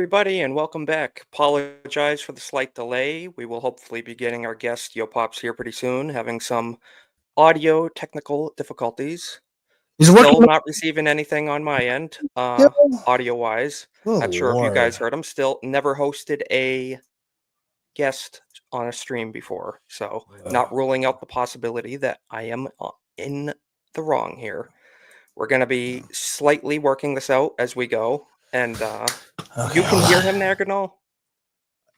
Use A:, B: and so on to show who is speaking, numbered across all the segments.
A: everybody, and welcome back. Apologize for the slight delay. We will hopefully be getting our guest Yopops here pretty soon, having some audio technical difficulties.
B: He's
A: Still
B: working.
A: not receiving anything on my end,
B: Yeah.
A: audio-wise.
B: Good
A: Not sure if you guys
B: Lord.
A: heard him. Still never hosted a guest on a stream before, so not ruling out the possibility that I am in the wrong here. We're going to be slightly working this out as we go, and
B: Okay,
A: you can
B: hold
A: hear
B: on.
A: him, Naganol?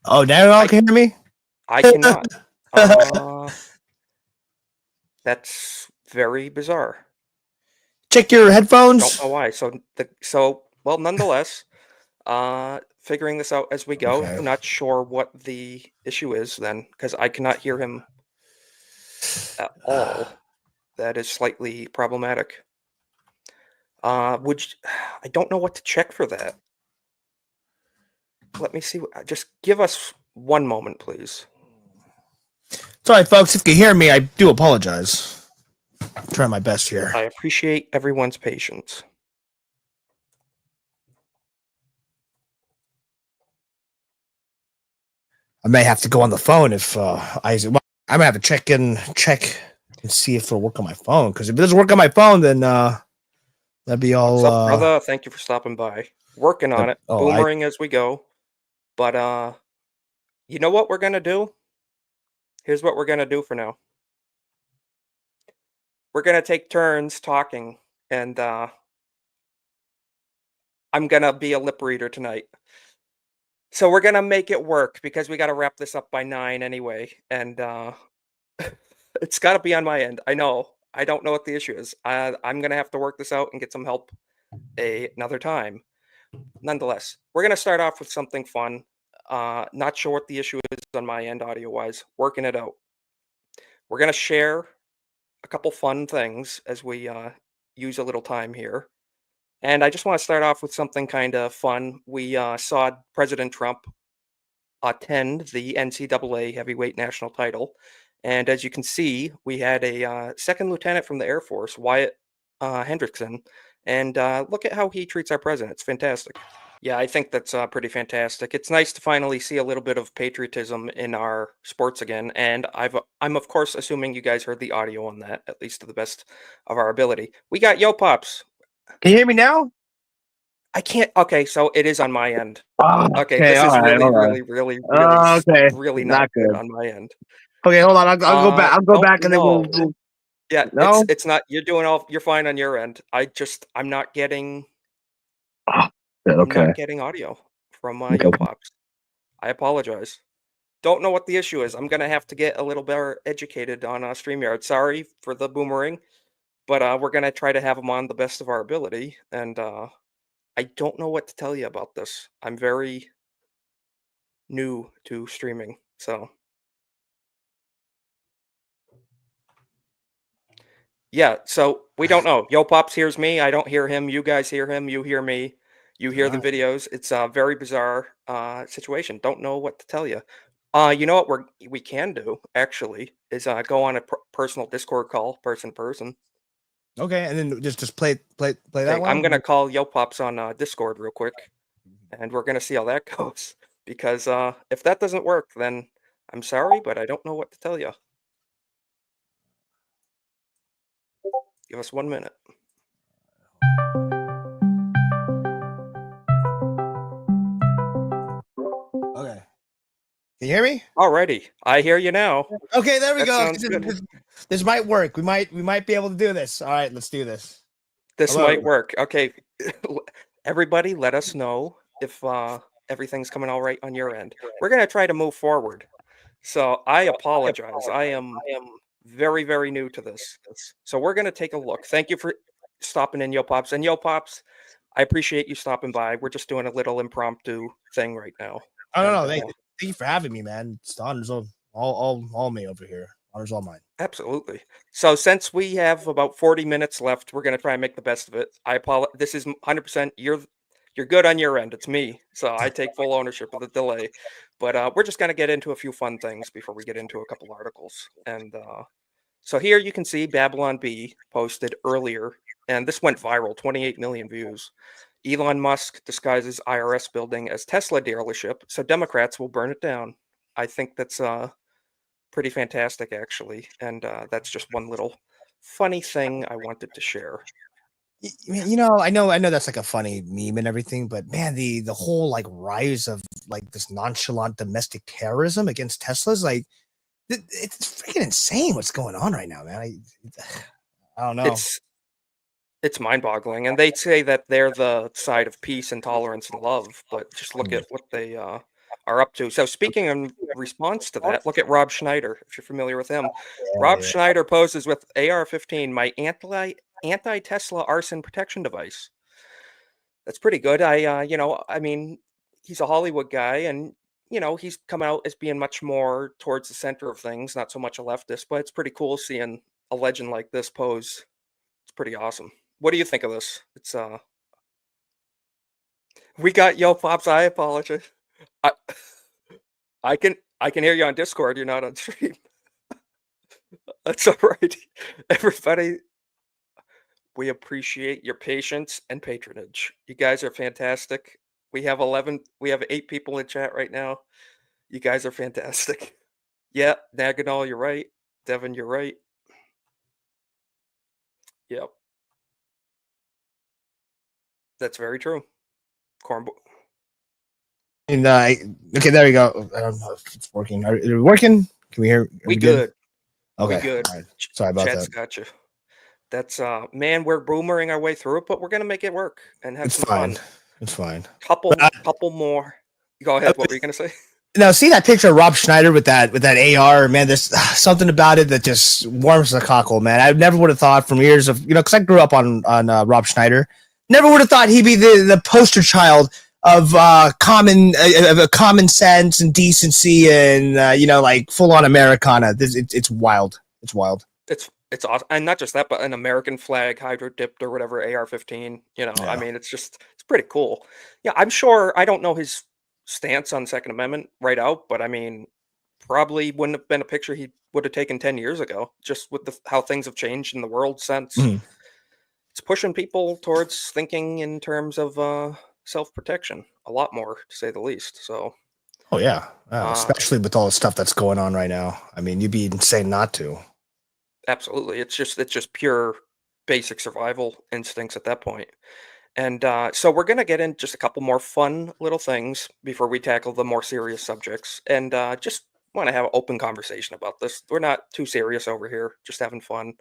B: Oh, now you all can hear me?
A: I cannot. That's very bizarre.
B: Check your
A: Don't
B: headphones.
A: know why. Well, nonetheless, figuring this out as we go.
B: Okay.
A: Not sure what the issue is then, because I cannot hear him at all. That is slightly problematic. I don't know what to check for that. Let me see. Just give us one moment, please.
B: Sorry, folks. If you can hear me, I do apologize. I'm trying my best here.
A: I appreciate everyone's patience.
B: I may have to go on the phone if I might have to check and see if it'll work on my phone. Because if it doesn't work on my phone, then that'd be all.
A: What's up, brother? Thank you for stopping by. Working on it.
B: Oh,
A: Boomering as we go. But you know what we're gonna do? Here's what we're gonna do for now. We're gonna take turns talking, and I'm gonna be a lip reader tonight. So we're gonna make it work because we gotta wrap this up by 9 anyway, and it's gotta be on my end. I know. I don't know what the issue is. I'm gonna have to work this out and get some help another time. Nonetheless, we're gonna start off with something fun. Not sure what the issue is on my end, audio-wise. Working it out. We're gonna share a couple fun things as we use a little time here. And I just want to start off with something kind of fun. We saw President Trump attend the NCAA heavyweight national title. And as you can see, we had a second lieutenant from the Air Force, Wyatt Hendrickson. And look at how he treats our president. It's fantastic. Yeah, I think that's pretty fantastic. It's nice to finally see a little bit of patriotism in our sports again. And I'm of course assuming you guys heard the audio on that, at least to the best of our ability. We got Yopops.
B: Can you hear me now?
A: I can't. Okay, so it is on my end.
B: Oh,
A: Okay, this is really not good on my end.
B: Okay, hold on. I'll go back. I'll go back and then we'll.
A: Yeah,
B: no?
A: it's not. You're fine on your end. I'm not getting.
B: Okay.
A: I'm not getting audio from Yopops. I apologize. Don't know what the issue is. I'm gonna have to get a little better educated on StreamYard. Sorry for the boomerang, but we're gonna try to have them on the best of our ability. And I don't know what to tell you about this. I'm very new to streaming, so yeah. So we don't know. Yopops hears me. I don't hear him. You guys hear him. You hear me. You hear the videos. It's a very bizarre situation. Don't know what to tell you. You know what we can do actually is go on a personal Discord call, person to person.
B: Okay, and then just play that one.
A: I'm gonna call Yopops on Discord real quick, and we're gonna see how that goes. Because if that doesn't work, then I'm sorry, but I don't know what to tell you. Give us 1 minute.
B: Okay. Can you hear me?
A: Alrighty, I hear you now.
B: Okay, there we go.
A: Sounds good.
B: This might work. We might be able to do this. All right, let's do this.
A: This might work. Okay, everybody, let us know if everything's coming all right on your end. We're gonna try to move forward. So I apologize. I am very, very new to this. So we're gonna take a look. Thank you for stopping in, Yopops. And Yopops, I appreciate you stopping by. We're just doing a little impromptu thing right now.
B: I don't know. Thank you for having me, man. It's the honors all me over here. Honors all mine.
A: Absolutely. So since we have about 40 minutes left, we're gonna try and make the best of it. I apologize. This is 100%. You're good on your end. It's me, so I take full ownership of the delay. But we're just gonna get into a few fun things before we get into a couple articles. And so here you can see Babylon B posted earlier, and this went viral, 28 million views. Elon Musk disguises IRS building as Tesla dealership, so Democrats will burn it down. I think that's pretty fantastic, actually, and that's just one little funny thing I wanted to share.
B: I know that's like a funny meme and everything, but man, the whole like rise of like this nonchalant domestic terrorism against Teslas, like it's freaking insane what's going on right now, man. I don't know.
A: It's it's mind-boggling, and they say that they're the side of peace and tolerance and love, but just look
B: Mm.
A: at what they are up to. So, speaking in response to that, look at Rob Schneider, if you're familiar with him.
B: Yeah,
A: Rob
B: yeah.
A: Schneider poses with AR-15, my anti-Tesla arson protection device. That's pretty good. I mean, he's a Hollywood guy, and he's come out as being much more towards the center of things, not so much a leftist. But it's pretty cool seeing a legend like this pose. It's pretty awesome. What do you think of this? It's we got Yo Pops. I apologize. I I can hear you on Discord. You're not on stream. That's all right. Everybody, we appreciate your patience and patronage. You guys are fantastic. We have 8 people in chat right now. You guys are fantastic. Yeah, Naganol, you're right. Devin, you're right. Yep. That's very true. Cornball.
B: And okay, there we go. I don't know if it's working. Are it working? Can we hear? Are
A: We good.
B: Okay.
A: We good.
B: All right. Sorry about
A: Chat's
B: that.
A: got you. That's man, we're boomering our way through it, but we're gonna make it work and have
B: It's
A: some
B: fine.
A: fun.
B: It's fine.
A: Couple more. Go ahead. What were you gonna say?
B: Now, see that picture of Rob Schneider with that AR, man. There's something about it that just warms the cockle, man. I never would have thought from years of because I grew up on Rob Schneider. Never would have thought he'd be the poster child of common sense and decency and like full on Americana. It's wild. It's wild.
A: It's awesome, and not just that, but an American flag hydro dipped or whatever AR-15. I
B: Yeah.
A: mean, it's pretty cool. Yeah, I'm sure. I don't know his stance on Second Amendment right out, but I mean, probably wouldn't have been a picture he would have taken 10 years ago. Just with how things have changed in the world since.
B: Mhm.
A: It's pushing people towards thinking in terms of self-protection a lot more, to say the least. So,
B: Oh yeah, especially with all the stuff that's going on right now. I mean, you'd be insane not to.
A: absolutely, it's just pure basic survival instincts at that point. And so we're going to get in just a couple more fun little things before we tackle the more serious subjects. And just want to have an open conversation about this. We're not too serious over here, just having fun.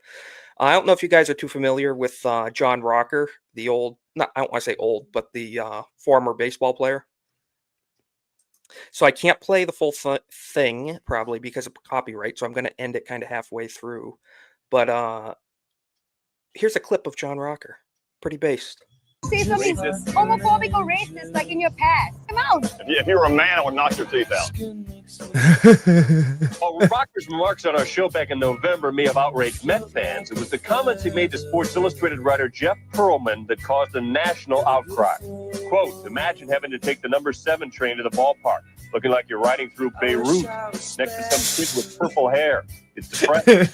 A: I don't know if you guys are too familiar with John Rocker, the old, not, I don't want to say old, but the former baseball player. So I can't play the full thing probably because of copyright. So I'm going to end it kind of halfway through. But here's a clip of John Rocker. Pretty based.
C: Say something homophobic or racist like in your past. Come out.
D: If you were a man, I would knock your teeth out. Rocker's remarks on our show back in November may have outraged Met fans. It was the comments he made to Sports Illustrated writer Jeff Pearlman that caused a national outcry. Quote, imagine having to take the number 7 train to the ballpark, looking like you're riding through Beirut next to some kid with purple hair. It's depressing.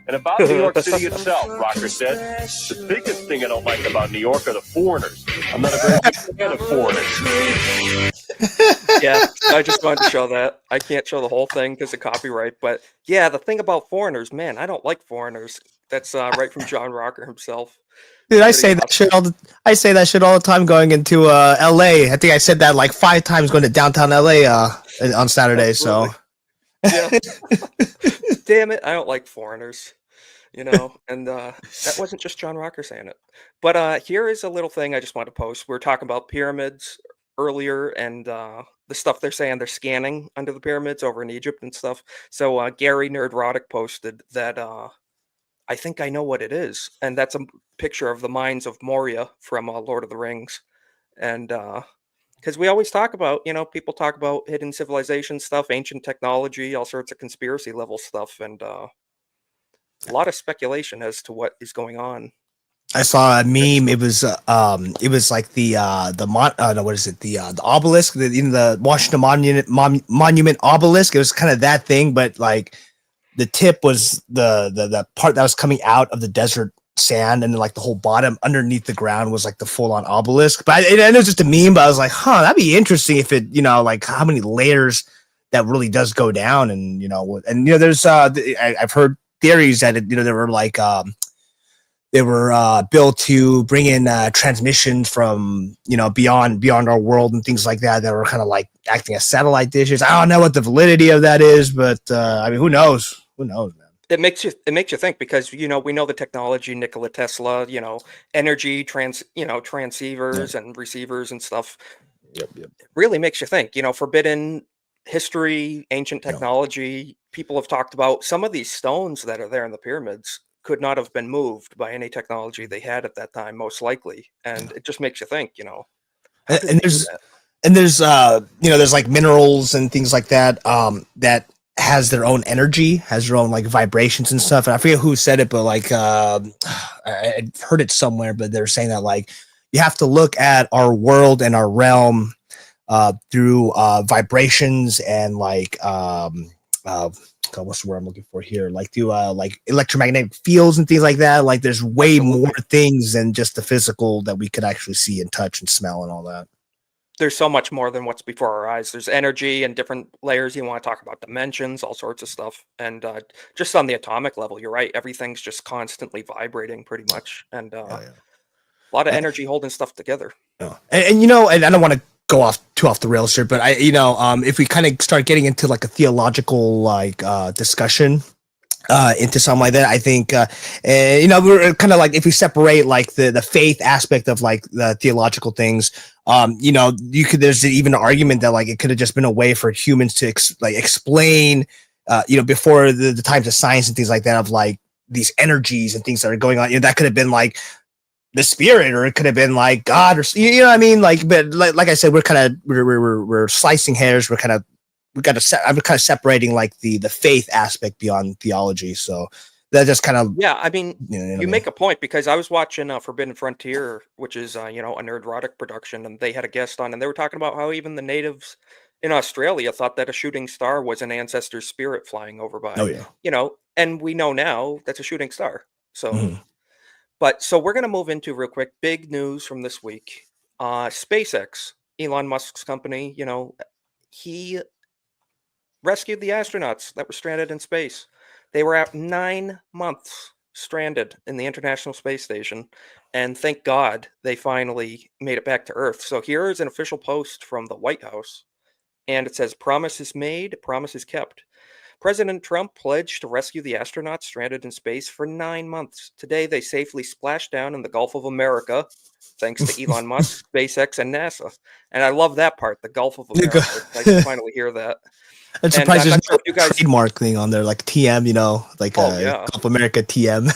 D: And about New York City itself, Rocker said, the biggest thing I don't like about New York are the foreigners. I'm not a very big fan of foreigners.
A: Yeah, I just wanted to show that. I can't show the whole thing because of copyright, but yeah, the thing about foreigners, man, I don't like foreigners. That's right from John Rocker himself.
B: Dude, I say that shit all the time going into LA. I think I said that like 5 times going to downtown LA on Saturday.
A: Absolutely.
B: So
A: yeah. Damn it, I don't like foreigners, and that wasn't just John Rocker saying it. But here is a little thing I just want to post. We were talking about pyramids earlier and the stuff they're saying they're scanning under the pyramids over in Egypt and stuff. So Gary Nerdrotic posted that I think I know what it is, and that's a picture of the mines of Moria from Lord of the Rings. And because we always talk about, people talk about hidden civilization stuff, ancient technology, all sorts of conspiracy level stuff, and a lot of speculation as to what is going on.
B: I saw a meme. It was like the obelisk in the Washington Monument obelisk. It was kind of that thing, but like the tip was the part that was coming out of the desert sand, and then like the whole bottom underneath the ground was like the full on obelisk. But I know it's just a meme, but I was like, huh, that'd be interesting if it, like how many layers that really does go down. And there's I've heard theories that they were like they were built to bring in transmissions from beyond our world and things like that were kind of like acting as satellite dishes. I don't know what the validity of that is, but I mean, who knows, man.
A: It makes you think, because we know the technology, Nikola Tesla, energy transceivers and receivers and stuff.
B: Yep.
A: It really makes you think. Forbidden history, ancient technology. People have talked about some of these stones that are there in the pyramids could not have been moved by any technology they had at that time, most likely. And it just makes you think.
B: And there's there's like minerals and things like that that has their own energy, has their own like vibrations and stuff. And I forget who said it, but like I heard it somewhere, but they're saying that like you have to look at our world and our realm through vibrations and like God, what's the word I'm looking for here? Like through like electromagnetic fields and things like that. Like there's way more things than just the physical that we could actually see and touch and smell and all that.
A: There's so much more than what's before our eyes. There's energy and different layers. You want to talk about dimensions, all sorts of stuff. And just on the atomic level, you're right. Everything's just constantly vibrating pretty much. And a lot of energy holding stuff together.
B: And and I don't want to go off the rails here, but if we kind of start getting into like a theological like discussion into something like that, I think we're kind of like, if we separate like the faith aspect of like the theological things, there's even an argument that like it could have just been a way for humans to explain before the times of science and things like that, of like these energies and things that are going on. That could have been like the spirit, or it could have been like God, or what I mean. Like, but like I said, we're slicing hairs. I'm kind of separating like the faith aspect beyond theology. So that just kind of,
A: I mean, you make a point, because I was watching Forbidden Frontier, which is a Nerdrotic production, and they had a guest on, and they were talking about how even the natives in Australia thought that a shooting star was an ancestor's spirit flying over by.
B: Oh yeah.
A: And we know now that's a shooting star. So. But so we're going to move into real quick big news from this week. SpaceX, Elon Musk's company, he rescued the astronauts that were stranded in space. They were out 9 months stranded in the International Space Station, and thank God they finally made it back to Earth. So here is an official post from the White House, and it says, "Promises made, promises kept. President Trump pledged to rescue the astronauts stranded in space for 9 months. Today, they safely splashed down in the Gulf of America, thanks to Elon Musk, SpaceX, and NASA." And I love that part, the Gulf of America. I can finally hear that.
B: I'm surprised there's no trademark thing on there, like TM, like Gulf America TM.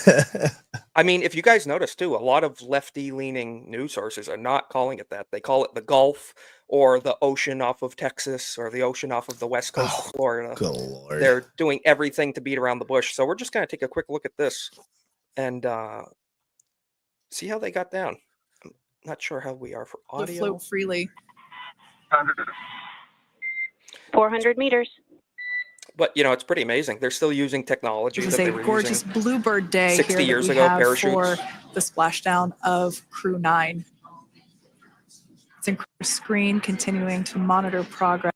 A: I mean, if you guys notice too, a lot of lefty-leaning news sources are not calling it that. They call it the Gulf, or the ocean off of Texas, or the ocean off of the west coast of Florida.
B: Good Lord.
A: They're doing everything to beat around the bush. So we're just going to take a quick look at this and see how they got down. I'm not sure how we are for audio.
E: To float freely.
F: 400 meters.
A: But, it's pretty amazing. They're still using technology that they were
E: gorgeous
A: using
E: bluebird day
A: 60
E: here
A: years
E: that we
A: ago,
E: have
A: parachutes.
E: for the splashdown of Crew 9. It's in screen, continuing to monitor progress.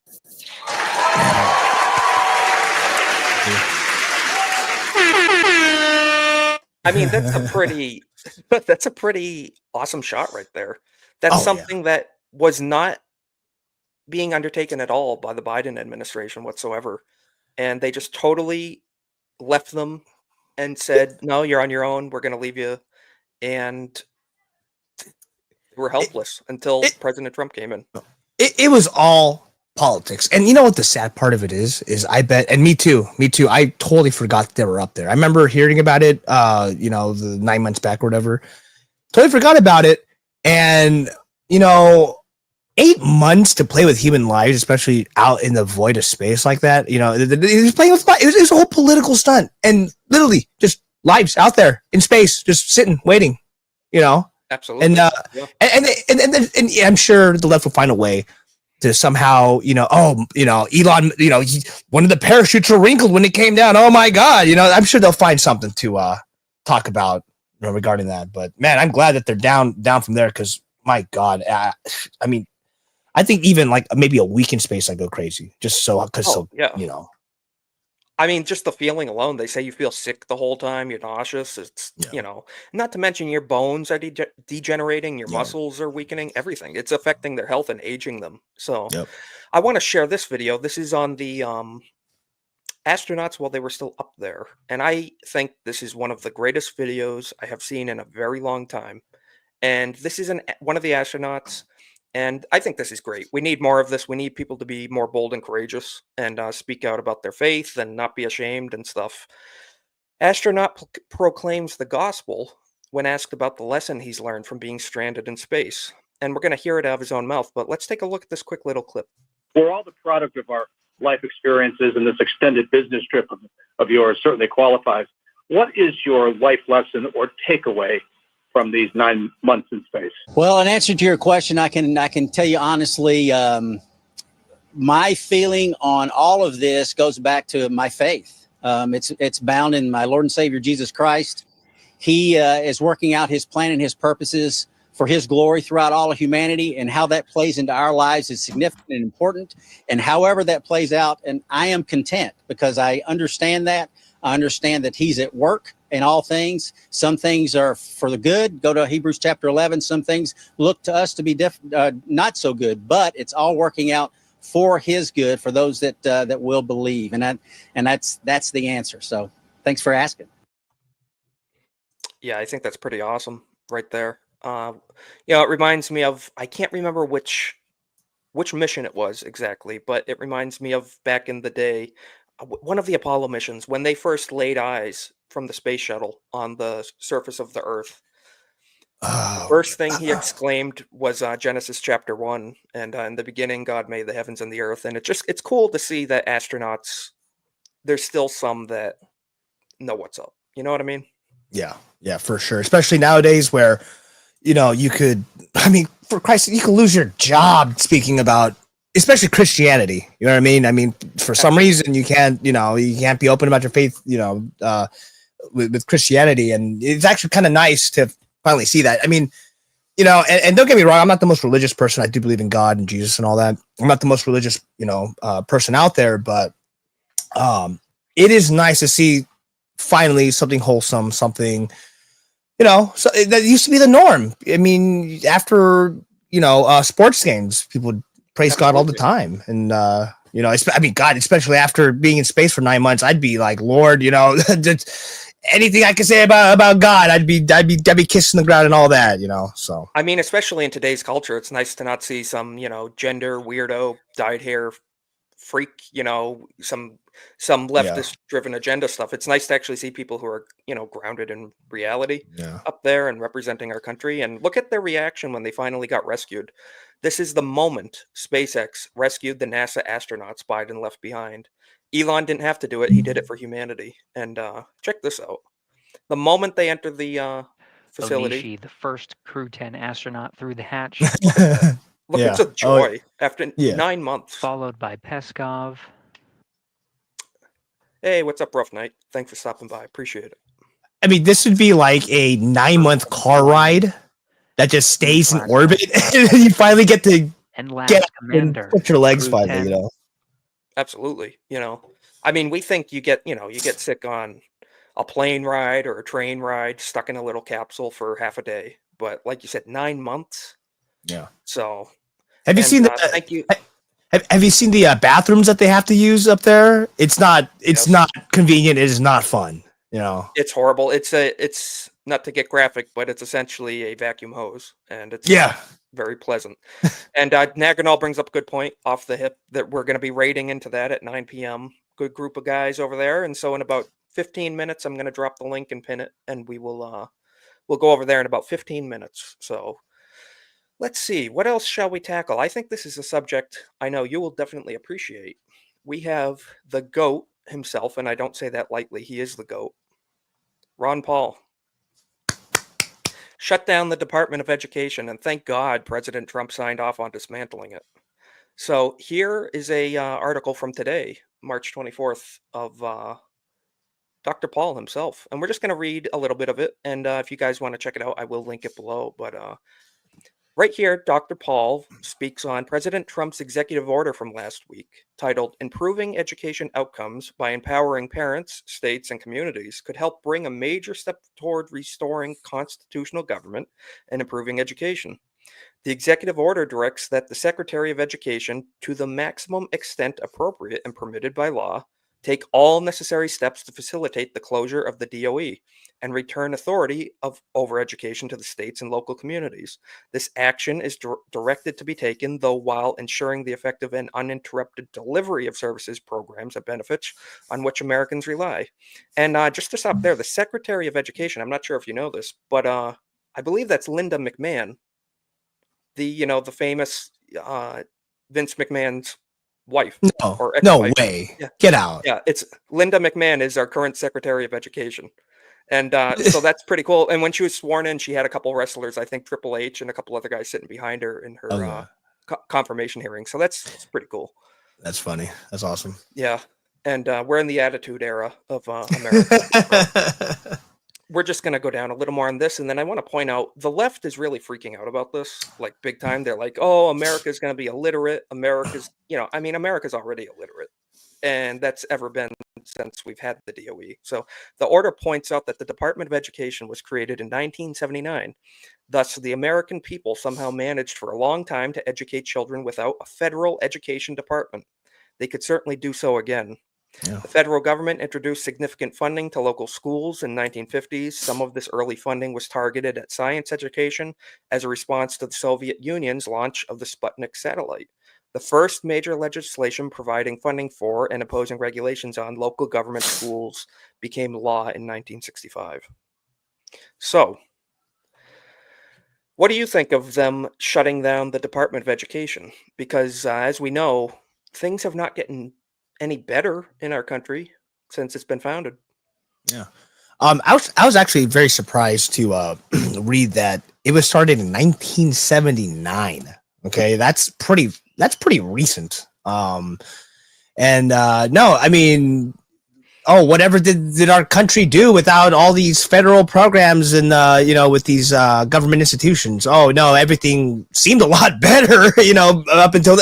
A: I mean, that's a pretty awesome shot right there. That's something that was not being undertaken at all by the Biden administration whatsoever. And they just totally left them and said, "No, you're on your own. We're going to leave you." And we're helpless until President Trump came in.
B: It was all politics. And you know what the sad part of it is I bet, and me too, I totally forgot they were up there. I remember hearing about it, the 9 months back or whatever. Totally forgot about it. And, 8 months to play with human lives, especially out in the void of space like that, he was playing with, it was a whole political stunt, and literally just lives out there in space, just sitting, waiting,
A: Absolutely.
B: And and I'm sure the left will find a way to somehow, Elon, one of the parachutes were wrinkled when it came down. Oh my God, I'm sure they'll find something to talk about regarding that. But man, I'm glad that they're down from there because my God, I mean, I think even like maybe a week in space, I go crazy just
A: Oh, yeah.
B: you know,
A: I mean, just the feeling alone. They say you feel sick the whole time. You're nauseous. It's,
B: yeah,
A: not to mention your bones are degenerating, your
B: yeah,
A: muscles are weakening, everything. It's affecting their health and aging them. So
B: yep.
A: I want to share this video. This is on the astronauts while they were still up there. And I think this is one of the greatest videos I have seen in a very long time. And this is one of the astronauts. And I think this is great. We need more of this. We need people to be more bold and courageous and speak out about their faith and not be ashamed and stuff. Astronaut proclaims the gospel when asked about the lesson he's learned from being stranded in space. And we're going to hear it out of his own mouth. But let's take a look at this quick little clip.
G: We're all the product of our life experiences, and this extended business trip of yours certainly qualifies. What is your life lesson or takeaway from these 9 months in space?
H: Well, in answer to your question, I can tell you honestly, my feeling on all of this goes back to my faith. It's bound in my Lord and Savior Jesus Christ. He is working out his plan and his purposes for his glory throughout all of humanity, and how that plays into our lives is significant and important. And however that plays out, and I am content because I understand that. I understand that he's at work in all things. Some things are for the good. Go to Hebrews chapter 11. Some things look to us to be not so good, but it's all working out for his good for those that will believe. And that's the answer. So thanks for asking.
A: Yeah, I think that's pretty awesome right there. It reminds me of, I can't remember which mission it was exactly, but it reminds me of back in the day, one of the Apollo missions when they first laid eyes from the space shuttle on the surface of the Earth.
B: Oh,
A: First thing he exclaimed was Genesis chapter 1, and in the beginning God made the heavens and the earth. And it's cool to see that astronauts, there's still some that know what's up. You know what I mean?
B: yeah, for sure. Especially nowadays where, you could, I mean, for Christ, you could lose your job speaking about, especially Christianity. You know what I mean? I mean, for some reason you can't be open about your faith, with Christianity. And it's actually kind of nice to finally see that. I mean, and don't get me wrong, I'm not the most religious person. I do believe in God and Jesus and all that. I'm not the most religious, person out there, but it is nice to see finally something wholesome, something, so that used to be the norm. I mean, after, sports games, people would praise God all the time. And, I mean, God, especially after being in space for 9 months, I'd be like, Lord, just anything I could say about God, I'd be kissing the ground and all that, so.
A: I mean, especially in today's culture, it's nice to not see some, gender weirdo, dyed hair freak, some leftist driven agenda stuff. It's nice to actually see people who are, grounded in reality up there and representing our country. And look at their reaction when they finally got rescued. This is the moment SpaceX rescued the NASA astronauts Biden left behind. Elon didn't have to do it. He did it for humanity. And check this out. The moment they entered the facility,
I: Onishi, the first Crew 10 astronaut through the hatch,
A: look, it's a joy after 9 months.
I: followed by Peskov.
A: Hey, what's up, Rough Night? Thanks for stopping by. Appreciate it.
B: I mean, this would be like a 9-month car ride that just stays in orbit, and you finally get to get
I: Commander,
B: put your legs
I: Crew
B: finally,
I: 10.
A: Absolutely. I mean, we think you get sick on a plane ride or a train ride, stuck in a little capsule for half a day. But like you said, 9 months.
B: Yeah.
A: So
B: have you seen
A: thank you.
B: Have you seen the bathrooms that they have to use up there? It's not convenient. It is not fun.
A: It's horrible. It's not to get graphic, but it's essentially a vacuum hose, and it's very pleasant. And Naganal brings up a good point off the hip that we're going to be raiding into that at 9 p.m. Good group of guys over there, and so in about 15 minutes, I'm going to drop the link and pin it, and we'll go over there in about 15 minutes. So let's see, what else shall we tackle? I think this is a subject I know you will definitely appreciate. We have the GOAT himself, and I don't say that lightly. He is the GOAT. Ron Paul shut down the Department of Education, and thank God President Trump signed off on dismantling it. So here is a article from today, March 24th of Dr. Paul himself. And we're just going to read a little bit of it. And if you guys want to check it out, I will link it below. But right here, Dr. Paul speaks on President Trump's executive order from last week titled Improving Education Outcomes by Empowering Parents, States, and Communities could help bring a major step toward restoring constitutional government and improving education. The executive order directs that the Secretary of Education, to the maximum extent appropriate and permitted by law, take all necessary steps to facilitate the closure of the DOE and return authority over education to the states and local communities. This action is directed to be taken, though, while ensuring the effective and uninterrupted delivery of services, programs, and benefits on which Americans rely. And just to stop there, the Secretary of Education, I'm not sure if you know this, but I believe that's Linda McMahon, the famous Vince McMahon's wife
B: No,
A: or
B: no
A: ex-wife.
B: way.
A: Yeah.
B: Get out.
A: Yeah, it's Linda McMahon is our current Secretary of Education. And so that's pretty cool. And when she was sworn in, she had a couple wrestlers, I think Triple H and a couple other guys sitting behind her in her confirmation hearing. So that's pretty cool.
B: That's funny. That's awesome.
A: Yeah. And we're in the attitude era of America. We're just going to go down a little more on this. And then I want to point out the left is really freaking out about this, like big time. They're like, oh, America's going to be illiterate. America's already illiterate. And that's ever been since we've had the DOE. So the order points out that the Department of Education was created in 1979. Thus, the American people somehow managed for a long time to educate children without a federal education department. They could certainly do so again. Yeah. The federal government introduced significant funding to local schools in the 1950s. Some of this early funding was targeted at science education as a response to the Soviet Union's launch of the Sputnik satellite. The first major legislation providing funding for and imposing regulations on local government schools became law in 1965. So, what do you think of them shutting down the Department of Education? Because as we know, things have not gotten any better in our country since it's been founded.
B: Yeah. I was actually very surprised to read that it was started in 1979. Okay, that's pretty recent. No, I mean, whatever did our country do without all these federal programs and with these government institutions? Oh no, everything seemed a lot better, up until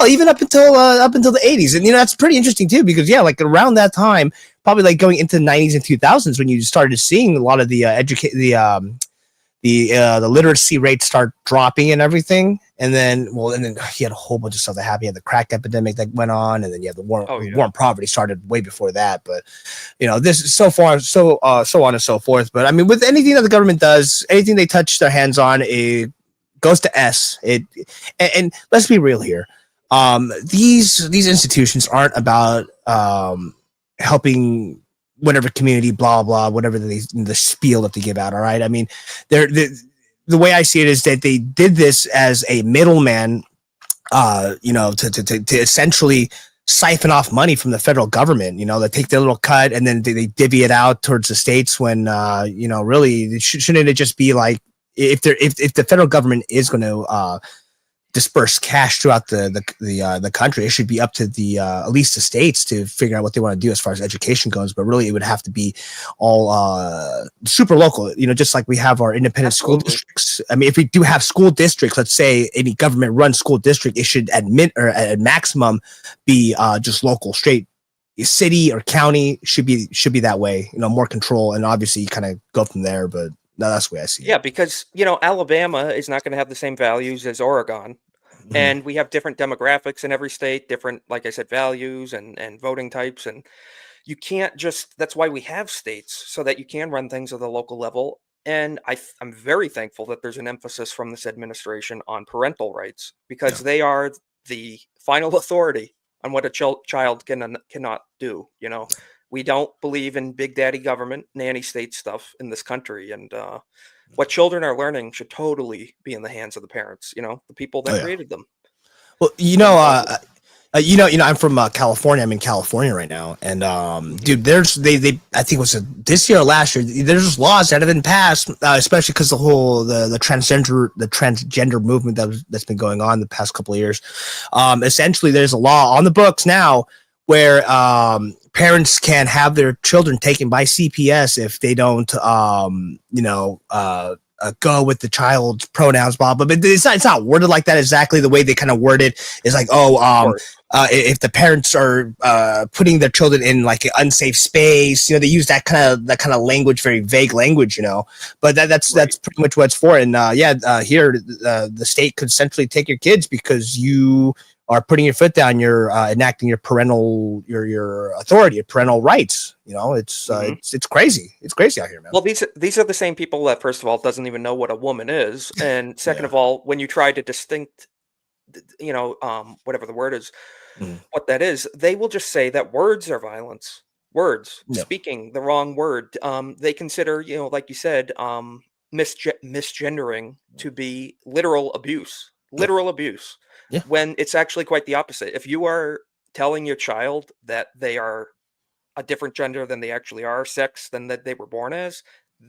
B: even up until the 80s. And that's pretty interesting too, because like around that time, probably like going into the 90s and 2000s, when you started seeing a lot of the the literacy rates start dropping and everything. And then he had a whole bunch of stuff that happened. He had the crack epidemic that went on, and then you have the war on poverty started way before that. But this is so on and so forth. But I mean, with anything that the government does, anything they touch their hands on, it goes to S. And let's be real here. These institutions aren't about helping whatever community, blah blah, whatever the spiel that they give out. All right, I mean, the way I see it is that they did this as a middleman, to essentially siphon off money from the federal government. They take their little cut and then they divvy it out towards the states. When really shouldn't it just be like, if the federal government is going to disperse cash throughout the country, it should be up to the at least the states to figure out what they want to do as far as education goes. But really, it would have to be all super local. Just like we have our independent school districts. I mean, if we do have school districts, let's say any government-run school district, it should at maximum be just local, straight city or county. Should be that way. More control, and obviously you kind of go from there. But no, that's the way I see it.
A: Yeah, because Alabama is not going to have the same values as Oregon. And we have different demographics in every state, different, like I said, values and voting types. And you can't that's why we have states, so that you can run things at the local level. And I'm very thankful that there's an emphasis from this administration on parental rights, because they are the final authority on what a child cannot do. We don't believe in big daddy government, nanny state stuff in this country. And what children are learning should totally be in the hands of the parents, the people that created them.
B: Well, I'm from California. I'm in California right now. And dude, there's I think it was this year or last year, there's laws that have been passed, especially because the transgender movement that's been going on the past couple of years. Essentially, there's a law on the books now where parents can have their children taken by CPS if they don't, go with the child's pronouns, blah, blah. But it's not worded like that exactly. The way they kind of word it is like, if the parents are putting their children in like an unsafe space, they use that kind of language, very vague language, But that's pretty much what it's for. And here the state could essentially take your kids because you are putting your foot down. You're enacting your parental your authority, your parental rights. It's crazy. It's crazy out here, man.
A: Well, these are the same people that, first of all, doesn't even know what a woman is, and second of all, when you try to whatever the word is, what that is, they will just say that words are violence. Words, speaking the wrong word. They consider, like you said, misgendering to be literal abuse. Literal abuse.
B: Yeah.
A: When it's actually quite the opposite. If you are telling your child that they are a different gender than they actually are, sex than that they were born as,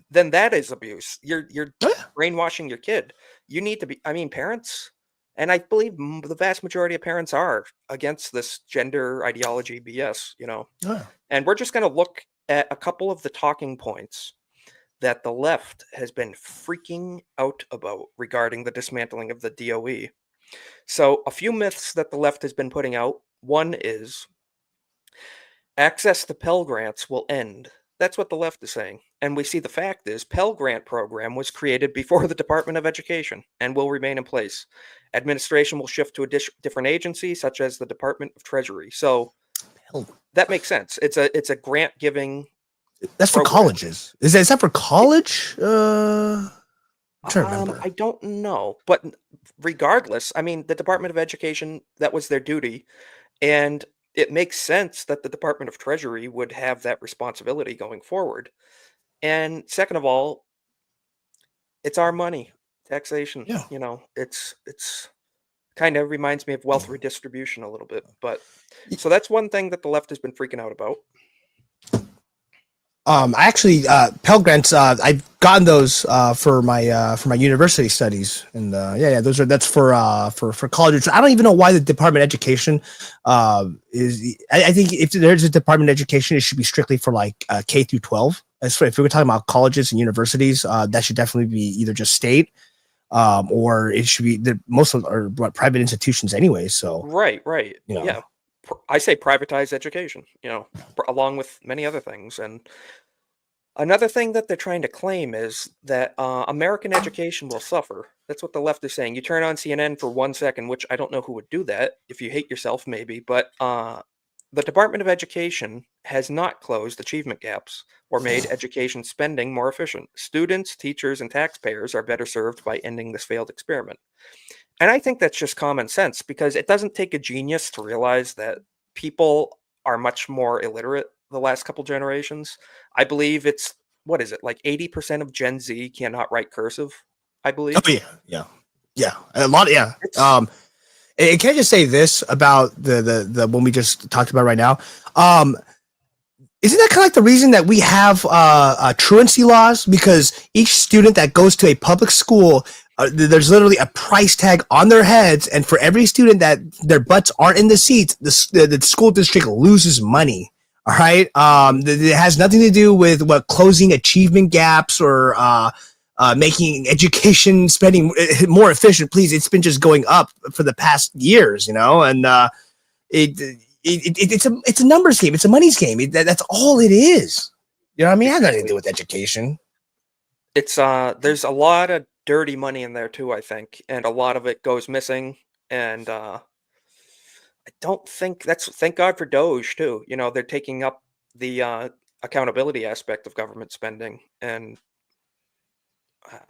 A: then that is abuse. You're brainwashing your kid. You need to be, parents, and I believe the vast majority of parents are against this gender ideology BS, And we're just going to look at a couple of the talking points that the left has been freaking out about regarding the dismantling of the DOE. So a few myths that the left has been putting out. One is access to Pell Grants will end. That's what the left is saying. And we see the fact is Pell Grant program was created before the Department of Education and will remain in place. Administration will shift to a different agency, such as the Department of Treasury. So that makes sense. It's a grant giving.
B: That's program. For colleges. Is that for college?
A: I don't know, but regardless, the Department of Education, that was their duty, and it makes sense that the Department of Treasury would have that responsibility going forward. And second of all, it's our money, taxation.
B: Yeah.
A: It's kind of reminds me of wealth redistribution a little bit. But so that's one thing that the left has been freaking out about.
B: Pell Grants, I've gotten those for my university studies, and that's for colleges. I don't even know why the Department of Education is. I think if there's a Department of Education, it should be strictly for like K through 12. If we were talking about colleges and universities, that should definitely be either just state, or it should be most of them are private institutions anyway. So
A: right, yeah. I say privatize education, along with many other things. And another thing that they're trying to claim is that American education will suffer. That's what the left is saying. You turn on CNN for 1 second, which I don't know who would do that. If you hate yourself, maybe. But the Department of Education has not closed achievement gaps or made education spending more efficient. Students, teachers, and taxpayers are better served by ending this failed experiment. And I think that's just common sense, because it doesn't take a genius to realize that people are much more illiterate the last couple generations. I believe it's, what is it, like 80% of Gen Z cannot write cursive, I believe.
B: Oh, yeah. A lot, yeah. And can I just say this about the one we just talked about right now? Isn't that kind of like the reason that we have truancy laws? Because each student that goes to a public school, there's literally a price tag on their heads, and for every student that their butts aren't in the seats, the school district loses money. All right, it has nothing to do with closing achievement gaps or making education spending more efficient. Please, it's been just going up for the past years, and it's a numbers game. It's a money's game. That's all it is. You know what I mean? It has nothing to do with education.
A: It's there's a lot of dirty money in there too, I think, and a lot of it goes missing. And I don't think thank God for Doge too. They're taking up the accountability aspect of government spending, and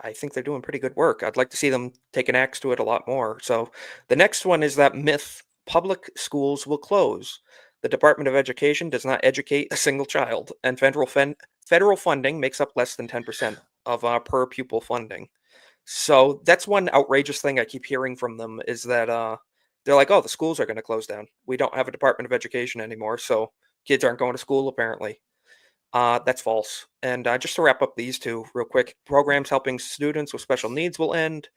A: I think they're doing pretty good work. I'd like to see them take an axe to it a lot more. So the next one is that myth: public schools will close. The Department of Education does not educate a single child, and federal funding makes up less than 10% of per pupil funding. So that's one outrageous thing I keep hearing from them, is that they're like, oh, the schools are going to close down. We don't have a Department of Education anymore, so kids aren't going to school, apparently. That's false. And just to wrap up these two real quick, programs helping students with special needs will end.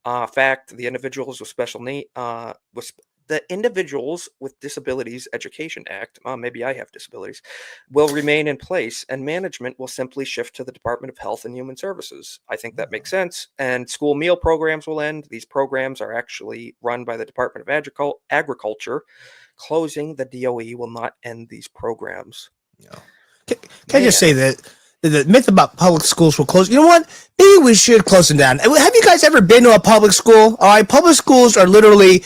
A: Fact, the individuals with special need, The Individuals with Disabilities Education Act, maybe I have disabilities, will remain in place and management will simply shift to the Department of Health and Human Services. I think that makes sense. And school meal programs will end. These programs are actually run by the Department of Agriculture. Closing the DOE will not end these programs.
B: Can I just say that the myth about public schools will close? You know what? Maybe we should close them down. Have you guys ever been to a public school? All right, public schools are literally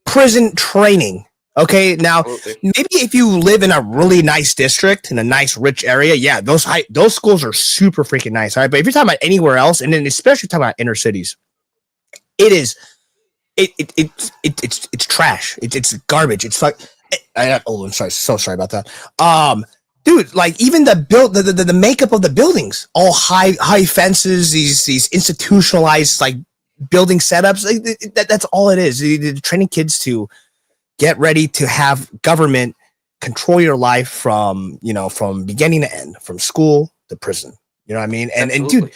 B: prison training. Okay, now
A: Absolutely.
B: maybe if you live in a really nice district in a nice rich area, yeah, those schools are super freaking nice. All right, but if you're talking about anywhere else, and then especially talking about inner cities, it's trash. It's garbage. It's like I'm sorry, so sorry about that. Dude, like even the makeup of the buildings, all high fences, these institutionalized like building setups. Like, that's all it is. They're training kids to get ready to have government control your life from beginning to end, from school to prison. You know what I mean? And dude,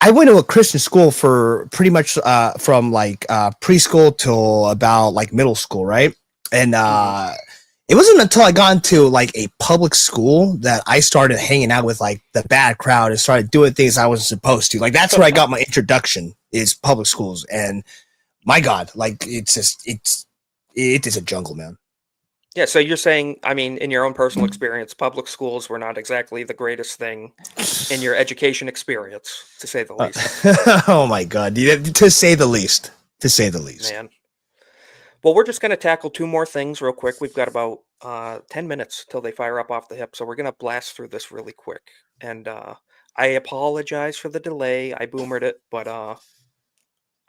B: I went to a Christian school for pretty much from like preschool till about like middle school, right? And it wasn't until I got into like a public school that I started hanging out with like the bad crowd and started doing things I wasn't supposed to. Like that's where I got my introduction, is public schools. And my God, like it is a jungle, man.
A: Yeah, so you're saying, I mean, in your own personal experience, public schools were not exactly the greatest thing in your education experience, to say the least.
B: Oh my God, to say the least. To say the least.
A: Man. Well, we're just going to tackle two more things real quick. We've got about 10 minutes till they fire up off the hip, so we're going to blast through this really quick. And I apologize for the delay. I boomered it, but I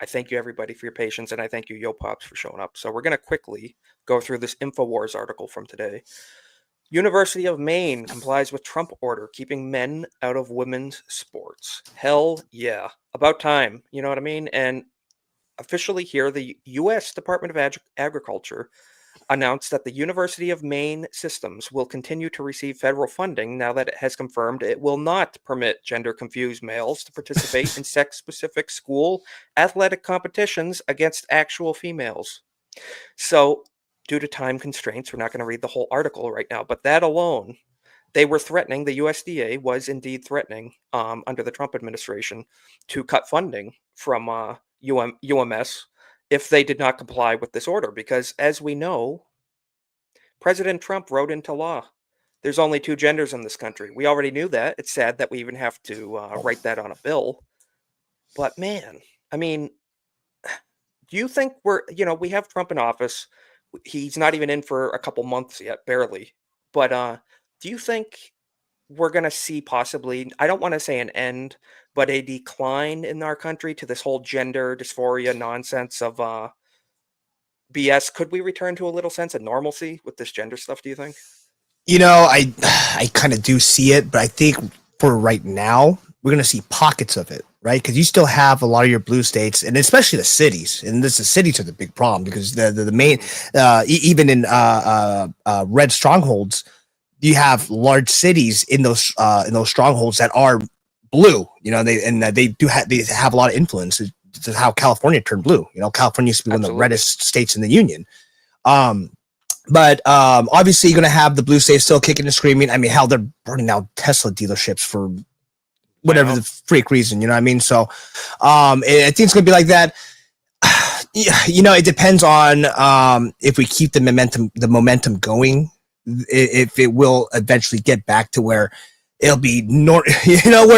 A: thank you, everybody, for your patience, and I thank you, Yopops, for showing up. So we're going to quickly go through this InfoWars article from today. University of Maine complies with Trump order, keeping men out of women's sports. Hell yeah. About time. You know what I mean? And officially here, the U.S. Department of Agriculture announced that the University of Maine systems will continue to receive federal funding now that it has confirmed it will not permit gender-confused males to participate in sex-specific school athletic competitions against actual females. So, due to time constraints, we're not going to read the whole article right now, but that alone, they were threatening, the USDA was indeed threatening under the Trump administration to cut funding from UMS if they did not comply with this order, because as we know, President Trump wrote into law, there's only two genders in this country. We already knew that. It's sad that we even have to write that on a bill. But man, I mean, do you think we have Trump in office? He's not even in for a couple months yet, barely. But do you think we're going to see possibly, I don't want to say an end, but a decline in our country to this whole gender dysphoria nonsense of BS? Could we return to a little sense of normalcy with this gender stuff, do you think?
B: You know, I kind of do see it, but I think for right now, we're going to see pockets of it, right? Because you still have a lot of your blue states, and especially the cities, and the cities are the big problem, because the main, even in red strongholds, you have large cities in those strongholds that are blue. You know, they have a lot of influence. This is how California turned blue. You know, California used to be one of the reddest states in the union. But obviously you're going to have the blue states still kicking and screaming. I mean, hell, they're burning down Tesla dealerships for whatever the freak reason, you know what I mean? So I think it's going to be like that. You know, it depends on if we keep the momentum going, if it will eventually get back to where it'll be where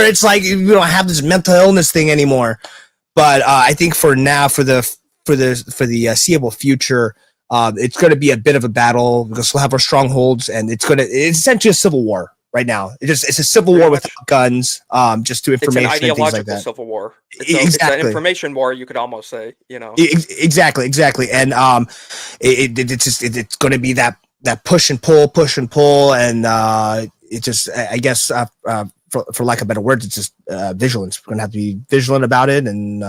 B: it's like we don't have this mental illness thing anymore. But I think for now, for the seeable future, it's going to be a bit of a battle, because we'll have our strongholds, and it's essentially a civil war right now. It's a civil war with guns, just to information.
A: It's an ideological
B: and things like that.
A: civil war.
B: Exactly.
A: It's an information war, you could almost say. You know.
B: Exactly. And it's going to be that push and pull, and it just, I guess, for lack of better words, it's just vigilance. We're going to have to be vigilant about it, and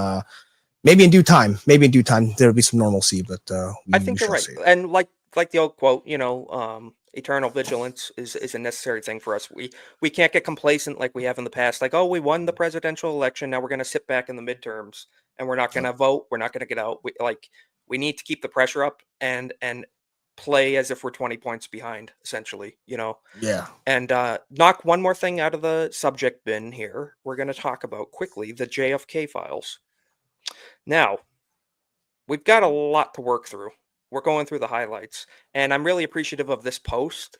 B: maybe in due time there'll be some normalcy. But
A: I think you're right. And like the old quote, eternal vigilance is a necessary thing for us. We can't get complacent like we have in the past. Like, oh, we won the presidential election, now we're going to sit back in the midterms and we're not going to vote. We're not going to get out. We need to keep the pressure up and play as if we're 20 points behind, essentially,
B: Yeah.
A: And knock one more thing out of the subject bin here. We're going to talk about quickly the JFK files. Now, we've got a lot to work through. We're going through the highlights, and I'm really appreciative of this post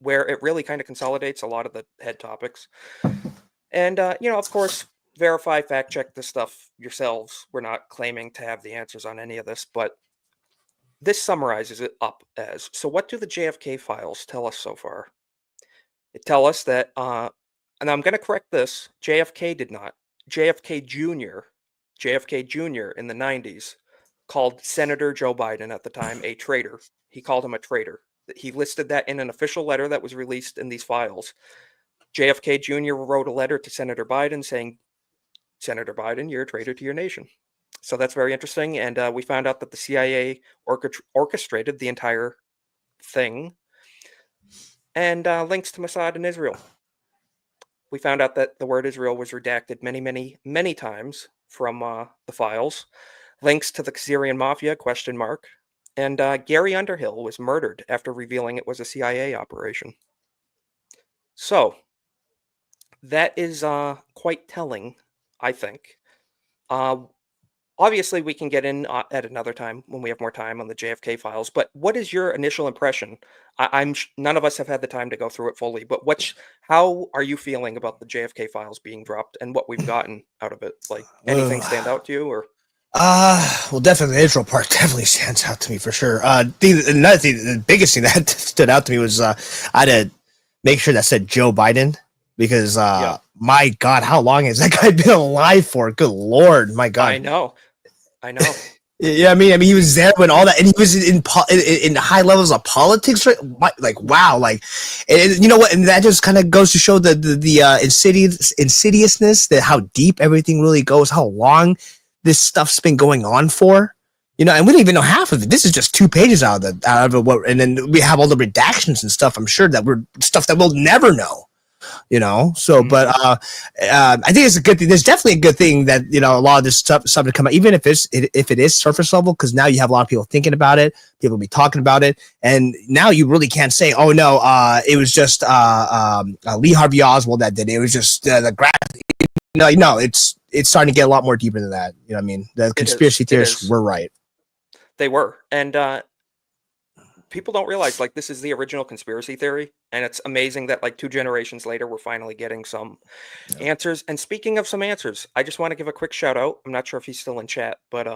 A: where it really kind of consolidates a lot of the head topics. And, of course, verify, fact check this stuff yourselves. We're not claiming to have the answers on any of this, but this summarizes it up as, so what do the JFK files tell us so far? It tell us that, and I'm going to correct this, JFK did not. JFK Jr. in the 90s called Senator Joe Biden at the time a traitor. He called him a traitor. He listed that in an official letter that was released in these files. JFK Jr. wrote a letter to Senator Biden saying, Senator Biden, you're a traitor to your nation. So that's very interesting. And we found out that the CIA orchestrated the entire thing. And links to Mossad in Israel. We found out that the word Israel was redacted many, many, many times from the files. Links to the Syrian Mafia, ? And Gary Underhill was murdered after revealing it was a CIA operation. So that is quite telling, I think. Obviously, we can get in at another time when we have more time on the JFK files. But what is your initial impression? None of us have had the time to go through it fully. But how are you feeling about the JFK files being dropped and what we've gotten out of it? Like anything stand out to you, or?
B: Well, definitely the Israel part definitely stands out to me for sure. Another thing, the biggest thing that stood out to me was I had to make sure that said Joe Biden because my God, how long has that guy been alive for? Good Lord, my God.
A: I know.
B: Yeah, I mean, he was there when all that, and he was in high levels of politics, right? Like, wow, like, and you know what? And that just kind of goes to show the insidiousness, that how deep everything really goes, how long this stuff's been going on for, and we don't even know half of it. This is just 2 pages out of it, and then we have all the redactions and stuff. I'm sure that we're stuff that we'll never know. So, but I think it's a good thing. There's definitely a good thing that a lot of this stuff to come out, even if it is surface level, because now you have a lot of people thinking about it, people be talking about it, and now you really can't say, oh no, it was just Lee Harvey Oswald that did it. It was just the grass. No, it's starting to get a lot more deeper than that. You know what I mean? The conspiracy theorists were right.
A: They were, and people don't realize, like, this is the original conspiracy theory, and it's amazing that, like, 2 generations later, we're finally getting some answers. And speaking of some answers, I just want to give a quick shout out. I'm not sure if he's still in chat, but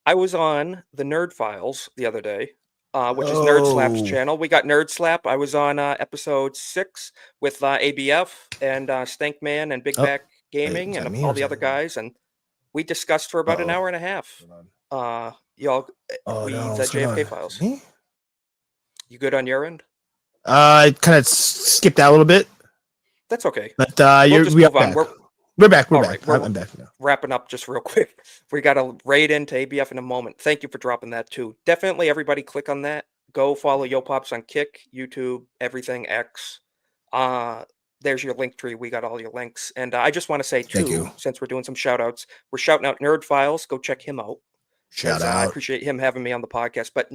A: I was on the Nerd Files the other day, which is Nerd Slap's channel. We got Nerd Slap. I was on episode 6 with ABF and Stankman and Big Back Gaming and all the other guys, and we discussed for about an hour and a half. The JFK files.
B: Me?
A: You good on your end?
B: I kind of skipped out a little bit.
A: That's okay.
B: But
A: We'll just move on.
B: We're back. We're back.
A: Right,
B: I'm back now.
A: Wrapping up just real quick. We got to raid into ABF in a moment. Thank you for dropping that too. Definitely everybody click on that. Go follow Yopops on Kick, YouTube, everything, X. There's your link tree. We got all your links. And I just want to say too, since we're doing some shout outs, we're shouting out Nerd Files. Go check him out.
B: Shout out.
A: I appreciate him having me on the podcast. But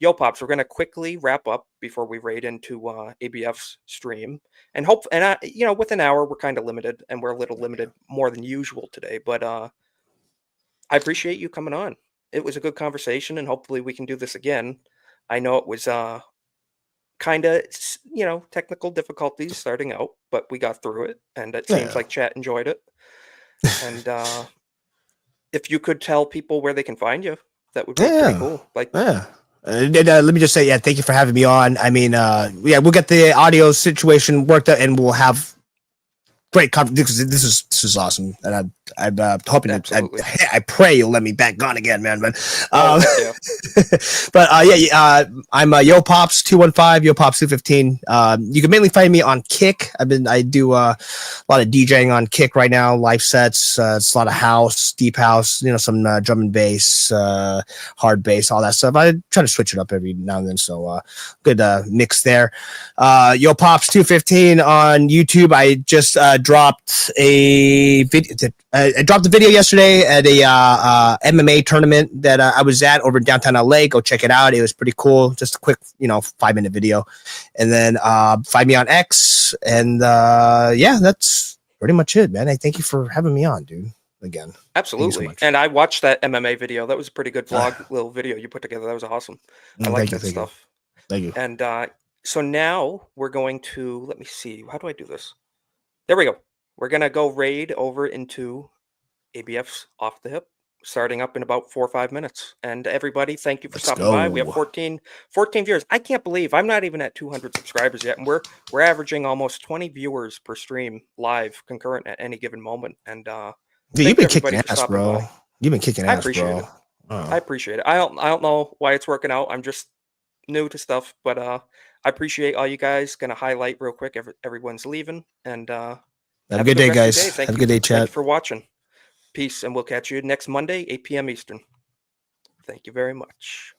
A: Yopops, we're going to quickly wrap up before we raid into ABF's stream. And with an hour, we're kind of limited, and we're a little limited more than usual today. But I appreciate you coming on. It was a good conversation, and hopefully we can do this again. I know it was kind of, technical difficulties starting out, but we got through it, and it seems like chat enjoyed it. And if you could tell people where they can find you, that would be pretty cool.
B: Let me just say, thank you for having me on. I mean, we'll get the audio situation worked out, and we'll have great conversation. This is awesome, and I'm hoping I pray you'll let me back on again, man. But I'm Yopops215, Yopops215. You can mainly find me on Kick. I do a lot of DJing on Kick right now, live sets. It's a lot of house, deep house, some drum and bass, hard bass, all that stuff. I try to switch it up every now and then, so good mix there. Yopops215 on YouTube. I just dropped a video. I dropped a video yesterday at a MMA tournament that I was at over in downtown LA. Go check it out. It was pretty cool. Just a quick, 5-minute video. And then find me on X. And yeah, that's pretty much it, man. I thank you for having me on, dude. Again.
A: Absolutely.
B: So
A: and I watched that MMA video. That was a pretty good vlog little video you put together. That was awesome. I like that stuff.
B: Thank you.
A: And so now we're going to, let me see. How do I do this? There we go. We're going to go raid over into ABF's Off the Hip, starting up in about 4 or 5 minutes. And everybody, thank you for stopping by. We have 14 viewers. I can't believe I'm not even at 200 subscribers yet. And we're averaging almost 20 viewers per stream live concurrent at any given moment. And
B: dude, you've been kicking ass, bro. You've been kicking ass,
A: bro.
B: It.
A: I appreciate it. I don't know why it's working out. I'm just new to stuff, but I appreciate all you guys. Gonna highlight real quick. Everyone's leaving, and have
B: a good day, guys. Have a good day, chat.
A: Thank you for watching. Peace, and we'll catch you next Monday, 8 p.m. Eastern. Thank you very much.